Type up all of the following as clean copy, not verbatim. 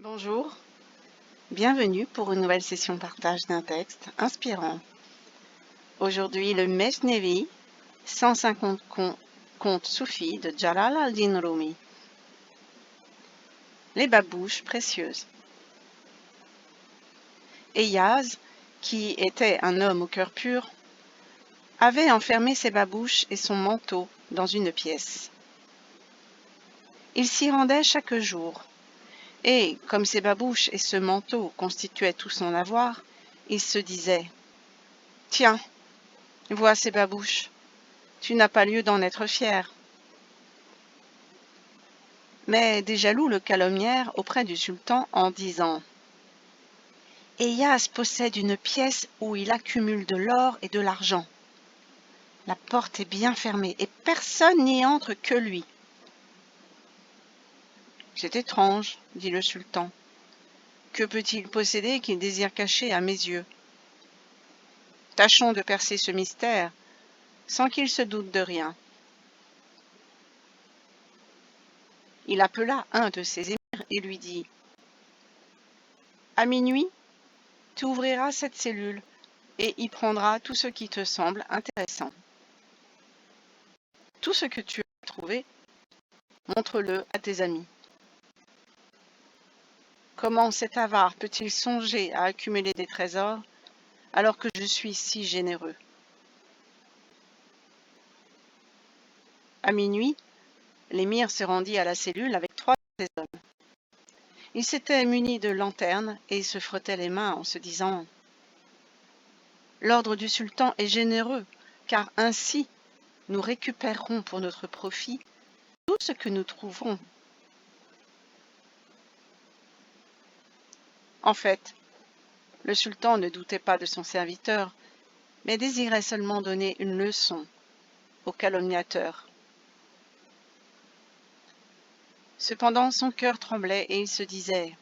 Bonjour, bienvenue pour une nouvelle session partage d'un texte inspirant. Aujourd'hui, le Mesnevi, 150 contes soufis de Jalal al-Din Rumi. Les babouches précieuses. Eyaz, qui était un homme au cœur pur, avait enfermé ses babouches et son manteau dans une pièce. Il s'y rendait chaque jour, et, comme ses babouches et ce manteau constituaient tout son avoir, il se disait « Tiens, vois ces babouches, tu n'as pas lieu d'en être fier. » Mais des jaloux le calomnièrent auprès du sultan en disant « Eyas possède une pièce où il accumule de l'or et de l'argent. La porte est bien fermée et personne n'y entre que lui. » « C'est étrange, dit le sultan. Que peut-il posséder qu'il désire cacher à mes yeux? Tâchons de percer ce mystère sans qu'il se doute de rien. » Il appela un de ses émirs et lui dit « À minuit, tu ouvriras cette cellule et y prendras tout ce qui te semble intéressant. Tout ce que tu as trouvé, montre-le à tes amis. Comment cet avare peut-il songer à accumuler des trésors alors que je suis si généreux? » À minuit, l'émir se rendit à la cellule avec 3 de ses hommes. Ils s'étaient munis de lanternes et se frottaient les mains en se disant « L'ordre du sultan est généreux, car ainsi nous récupérerons pour notre profit tout ce que nous trouverons. » En fait, le sultan ne doutait pas de son serviteur, mais désirait seulement donner une leçon au calomniateur. Cependant, son cœur tremblait et il se disait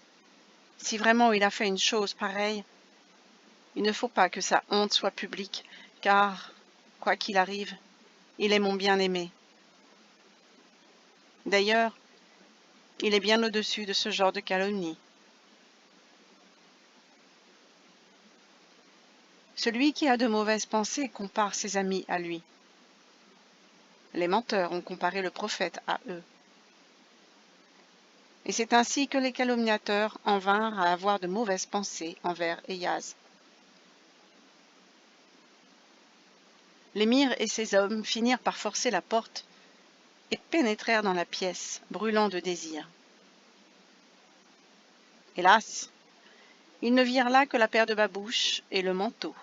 « Si vraiment il a fait une chose pareille, il ne faut pas que sa honte soit publique, car, quoi qu'il arrive, il est mon bien-aimé. D'ailleurs, il est bien au-dessus de ce genre de calomnie. » Celui qui a de mauvaises pensées compare ses amis à lui. Les menteurs ont comparé le prophète à eux. Et c'est ainsi que les calomniateurs en vinrent à avoir de mauvaises pensées envers Eyaz. L'émir et ses hommes finirent par forcer la porte et pénétrèrent dans la pièce, brûlant de désir. Hélas, ils ne virent là que la paire de babouches et le manteau.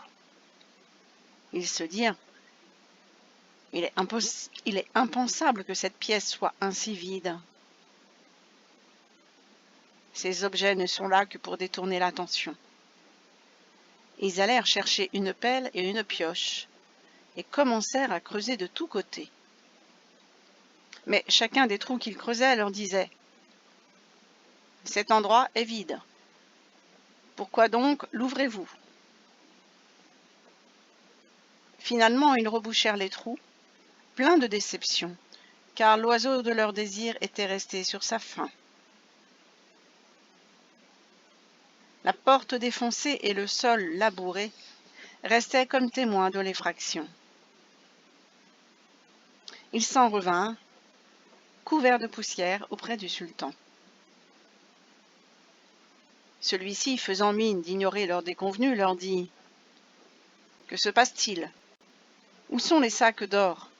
Ils se dirent « Il est impensable que cette pièce soit ainsi vide. Ces objets ne sont là que pour détourner l'attention. » Ils allèrent chercher une pelle et une pioche et commencèrent à creuser de tous côtés. Mais chacun des trous qu'ils creusaient leur disait « Cet endroit est vide. Pourquoi donc l'ouvrez-vous » Finalement, ils rebouchèrent les trous, pleins de déception, car l'oiseau de leur désir était resté sur sa faim. La porte défoncée et le sol labouré restaient comme témoins de l'effraction. Ils s'en revinrent, couverts de poussière, auprès du sultan. Celui-ci, faisant mine d'ignorer leur déconvenue, leur dit « Que se passe-t-il? Où sont les sacs d'or?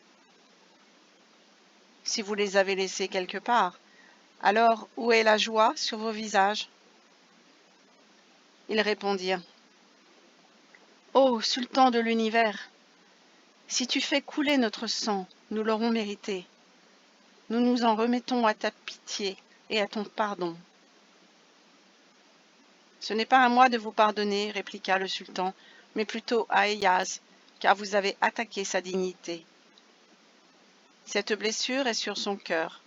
Si vous les avez laissés quelque part, alors où est la joie sur vos visages ?» Ils répondirent « Ô sultan de l'univers, si tu fais couler notre sang, nous l'aurons mérité. Nous nous en remettons à ta pitié et à ton pardon. » « Ce n'est pas à moi de vous pardonner, répliqua le sultan, mais plutôt à Eyaz, car vous avez attaqué sa dignité. Cette blessure est sur son cœur.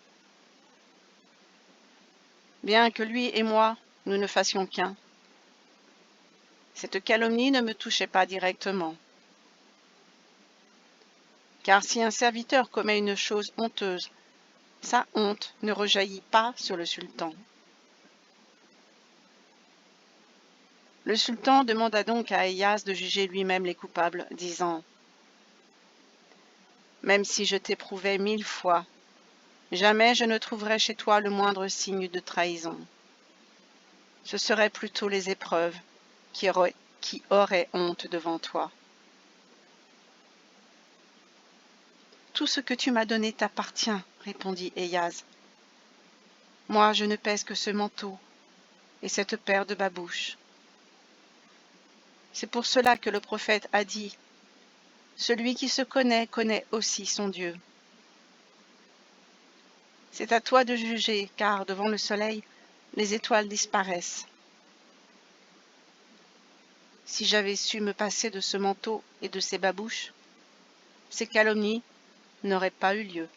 Bien que lui et moi, nous ne fassions qu'un, cette calomnie ne me touchait pas directement. Car si un serviteur commet une chose honteuse, sa honte ne rejaillit pas sur le sultan. Le sultan demanda donc à Ayaz de juger lui-même les coupables, disant « Même si je t'éprouvais 1000 fois, jamais je ne trouverai chez toi le moindre signe de trahison. Ce seraient plutôt les épreuves qui auraient honte devant toi. Tout ce que tu m'as donné t'appartient, répondit Ayaz. Moi, je ne pèse que ce manteau et cette paire de babouches. C'est pour cela que le prophète a dit « Celui qui se connaît, connaît aussi son Dieu. » C'est à toi de juger, car devant le soleil, les étoiles disparaissent. Si j'avais su me passer de ce manteau et de ces babouches, ces calomnies n'auraient pas eu lieu.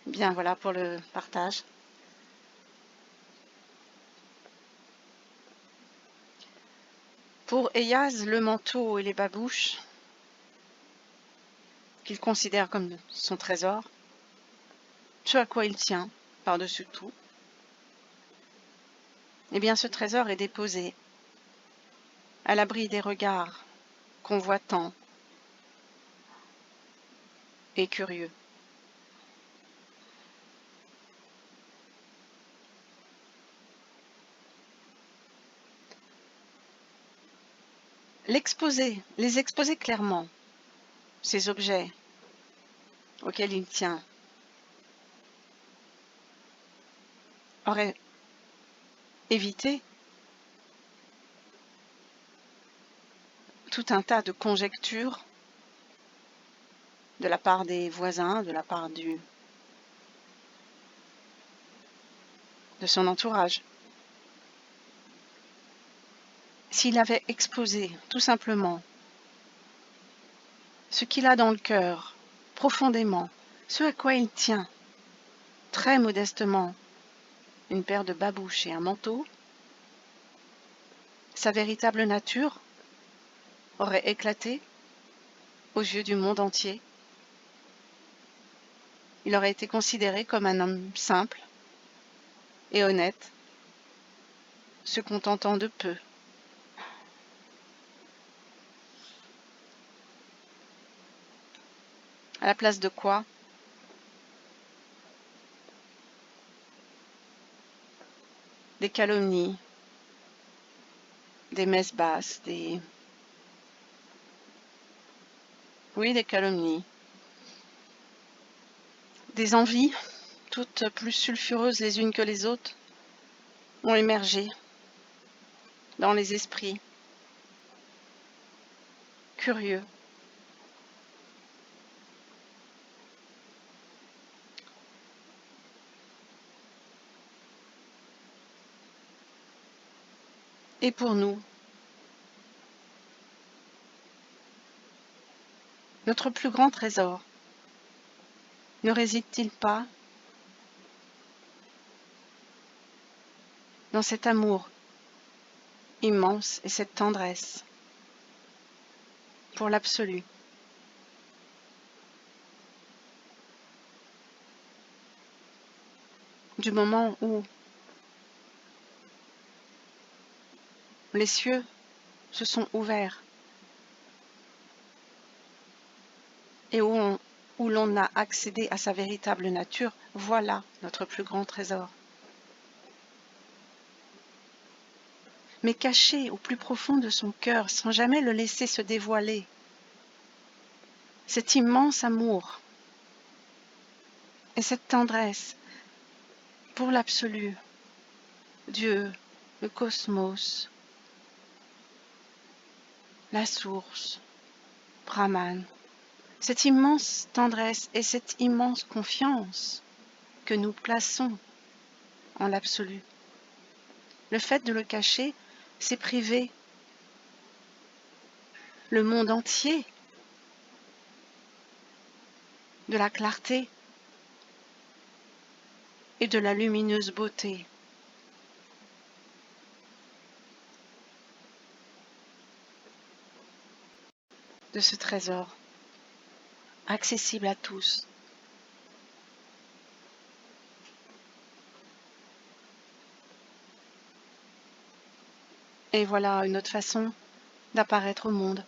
Bien, voilà pour le partage. Pour Ayaz, le manteau et les babouches, qu'il considère comme son trésor, ce à quoi il tient par-dessus tout, eh bien ce trésor est déposé à l'abri des regards convoitants et curieux. Les exposer clairement, ces objets auxquels il tient, aurait évité tout un tas de conjectures de la part des voisins, de la part de son entourage. S'il avait exposé tout simplement ce qu'il a dans le cœur, profondément, ce à quoi il tient, très modestement, une paire de babouches et un manteau, sa véritable nature aurait éclaté aux yeux du monde entier. Il aurait été considéré comme un homme simple et honnête, se contentant de peu. À la place de quoi? Des calomnies, des messes basses, des calomnies, des envies, toutes plus sulfureuses les unes que les autres, ont émergé dans les esprits curieux. Et pour nous, notre plus grand trésor ne réside-t-il pas dans cet amour immense et cette tendresse pour l'absolu? Du moment où les cieux se sont ouverts et où l'on a accédé à sa véritable nature, voilà notre plus grand trésor. Mais caché au plus profond de son cœur, sans jamais le laisser se dévoiler, cet immense amour et cette tendresse pour l'absolu, Dieu, le cosmos, la source, Brahman, cette immense tendresse et cette immense confiance que nous plaçons en l'absolu. Le fait de le cacher, c'est priver le monde entier de la clarté et de la lumineuse beauté de ce trésor, accessible à tous. Et voilà une autre façon d'apparaître au monde,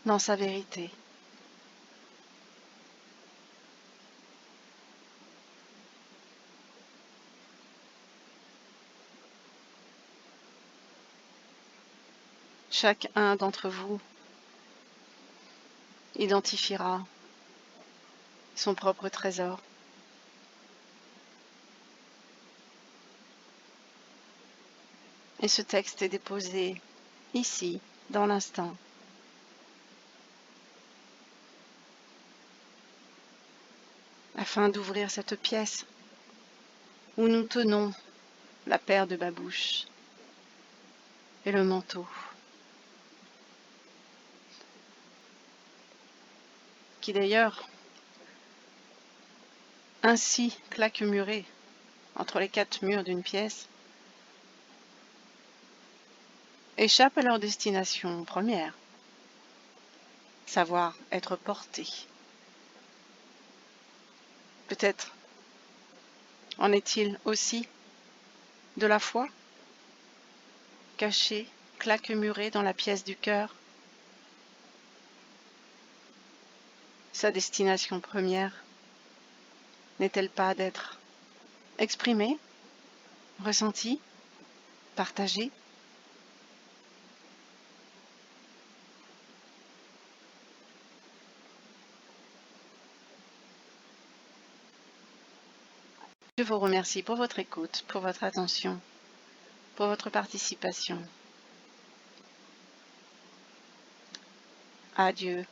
dans sa vérité. Chacun d'entre vous identifiera son propre trésor. Et ce texte est déposé ici, dans l'instant. Afin d'ouvrir cette pièce où nous tenons la paire de babouches et le manteau, qui d'ailleurs ainsi claquemurés entre les 4 murs d'une pièce, échappent à leur destination première, savoir être portés. Peut-être en est-il aussi de la foi, cachée, claquemurée dans la pièce du cœur. Sa destination première n'est-elle pas d'être exprimée, ressentie, partagée? Je vous remercie pour votre écoute, pour votre attention, pour votre participation. Adieu.